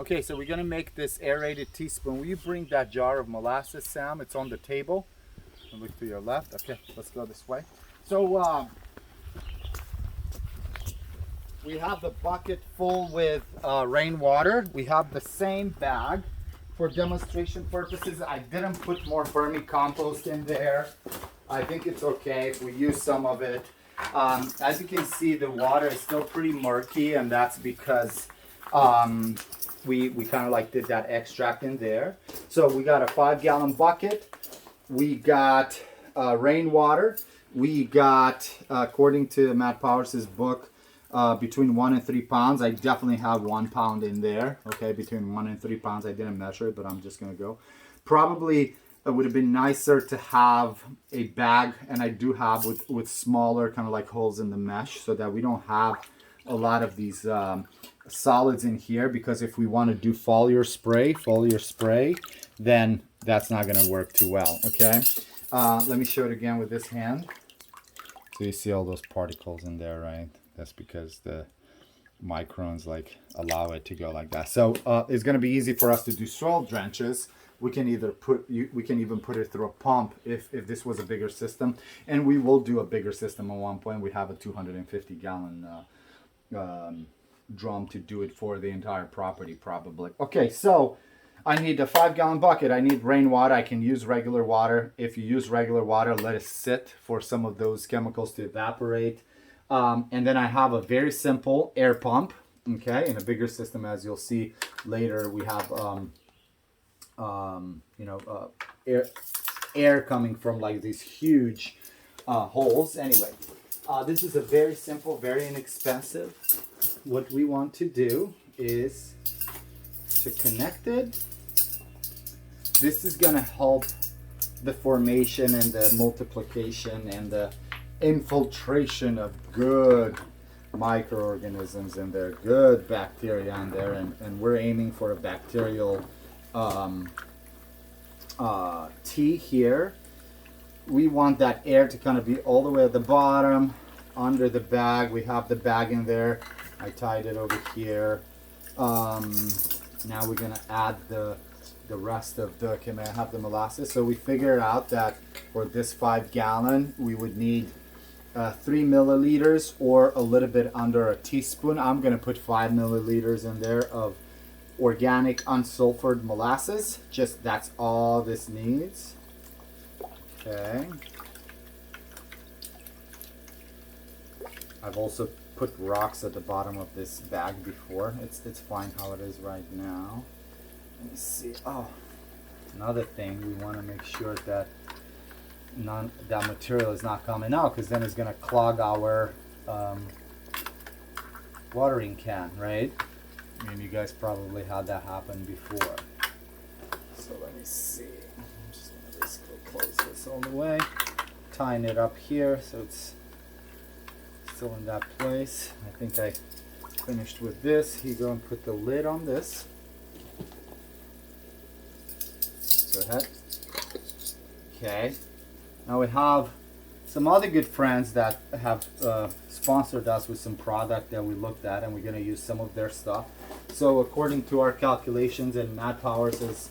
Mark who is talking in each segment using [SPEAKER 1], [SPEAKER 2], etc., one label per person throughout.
[SPEAKER 1] Okay, so we're gonna make this aerated teaspoon. Will you bring that jar of molasses, Sam? It's on the table. And look to your left. Okay, let's go this way. So we have the bucket full with rainwater. We have the same bag. For demonstration purposes, I didn't put more vermicompost in there. I think it's okay if we use some of it. As you can see, the water is still pretty murky, and that's because we kind of like did that extract in there. So we got a 5-gallon bucket. We got rainwater. We got, according to Matt Powers' book, between 1 and 3 pounds. I definitely have 1 pound in there. Okay, between 1 and 3 pounds. I didn't measure it, but I'm just gonna go. Probably it would have been nicer to have a bag, and I do have with smaller kind of like holes in the mesh, so that we don't have a lot of these solids in here, because if we want to do foliar spray, then that's not going to work too well. Okay, let me show it again with this hand. So you see all those particles in there, right? That's because the microns like allow it to go like that. So it's going to be easy for us to do soil drenches. We can either we can even put it through a pump if this was a bigger system, and we will do a bigger system at one point. We have a 250-gallon drum to do it for the entire property probably. Okay, so I need a 5-gallon bucket. I need rainwater. I can use regular water. If you use regular water, let it sit for some of those chemicals to evaporate. And then I have a very simple air pump. Okay, in a bigger system, as you'll see later, we have air coming from like these huge holes. Anyway, this is a very simple, very inexpensive. What we want to do is to connect it. This is gonna help the formation and the multiplication and the infiltration of good microorganisms in there, good bacteria in there, and we're aiming for a bacterial tea here. We want that air to kind of be all the way at the bottom under the bag. We have the bag in there. I tied it over here. Now we're gonna add the rest of the, can I have the molasses? So we figured out that for this 5-gallon, we would need 3 milliliters or a little bit under a teaspoon. I'm gonna put 5 milliliters in there of organic unsulfured molasses. Just that's all this needs. Okay. I've also put rocks at the bottom of this bag before. It's fine how it is right now. Let me see. Oh, another thing, we want to make sure that that material is not coming out, because then it's going to clog our watering can, right? I mean, you guys probably had that happen before. So let me see. I'm just going to basically close this all the way, tying it up here so it's still in that place. I think I finished with this. You go and put the lid on this. Go ahead. Okay. Now we have some other good friends that have sponsored us with some product that we looked at, and we're going to use some of their stuff. So according to our calculations and Matt Powers'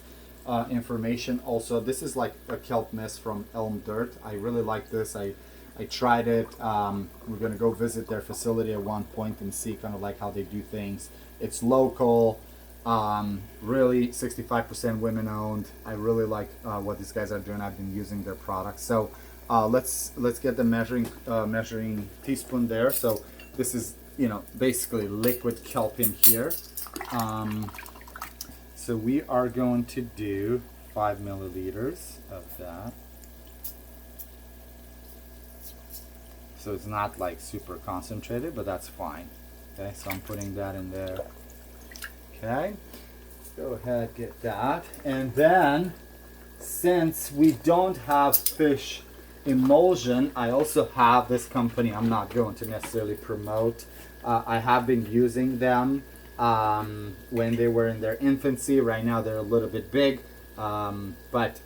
[SPEAKER 1] information also, this is like a kelp mist from Elm Dirt. I really like this. I tried it. We're going to go visit their facility at one point and see kind of like how they do things. It's local. Really 65% women owned. I really like what these guys are doing. I've been using their products. So let's get the measuring teaspoon there. So this is, basically liquid kelp in here. So we are going to do 5 milliliters of that. So it's not like super concentrated, but that's fine. Okay, so I'm putting that in there. Okay, go ahead, get that. And then, since we don't have fish emulsion, I also have this company I'm not going to necessarily promote. I have been using them when they were in their infancy. Right now they're a little bit big, but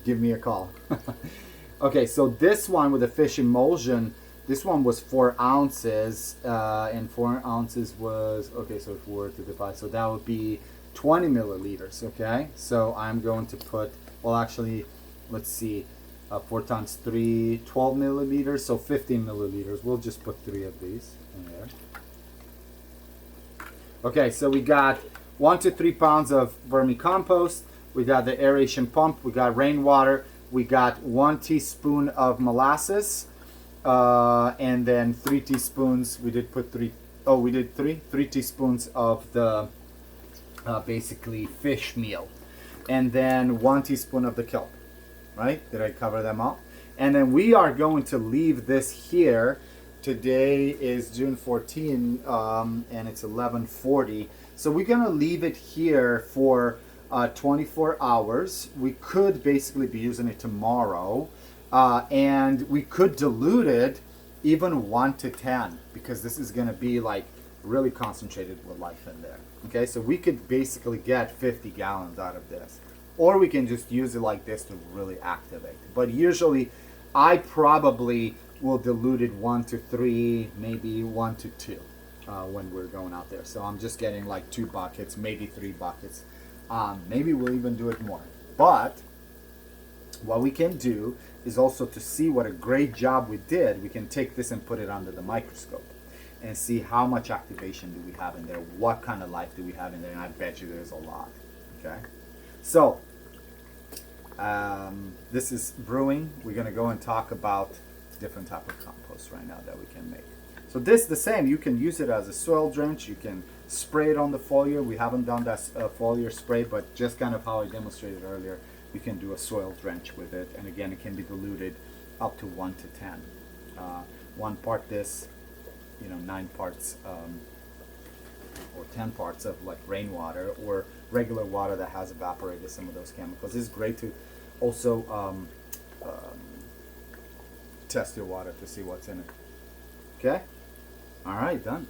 [SPEAKER 1] give me a call. Okay, so this one with the fish emulsion, This one was 4 ounces, and 4 ounces was, okay, so if we were to divide, so that would be 20 milliliters, okay? So I'm going to put, well, actually, let's see, 4 times 3, 12 milliliters, so 15 milliliters. We'll just put 3 of these in there. Okay, so we got 1 to 3 pounds of vermicompost. We got the aeration pump. We got rainwater. We got 1 teaspoon of molasses. And then 3 teaspoons, we did put 3, oh, we did 3 teaspoons of the basically fish meal. And then 1 teaspoon of the kelp, right? Did I cover them all? And then we are going to leave this here. Today is June 14, and it's 11:40. So we're gonna leave it here for 24 hours. We could basically be using it tomorrow. And we could dilute it even 1 to 10 because this is going to be like really concentrated with life in there. Okay, so we could basically get 50 gallons out of this, or we can just use it like this to really activate. But usually I probably will dilute it 1 to 3, maybe 1 to 2 when we're going out there. So I'm just getting like 2 buckets, maybe 3 buckets. Maybe we'll even do it more. But what we can do is also to see what a great job we did. We can take this and put it under the microscope and see how much activation do we have in there, what kind of life do we have in there, and I bet you there's a lot. Okay, so this is brewing. We're gonna go and talk about different type of compost right now that we can make. So this the same, you can use it as a soil drench, you can spray it on the foliar. We haven't done that foliar spray, but just kind of how I demonstrated earlier, you can do a soil drench with it, and again it can be diluted up to 1 to 10. 1 part this, 9 parts or 10 parts of like rainwater or regular water that has evaporated some of those chemicals. It's great to also test your water to see what's in it. Okay, all right, done.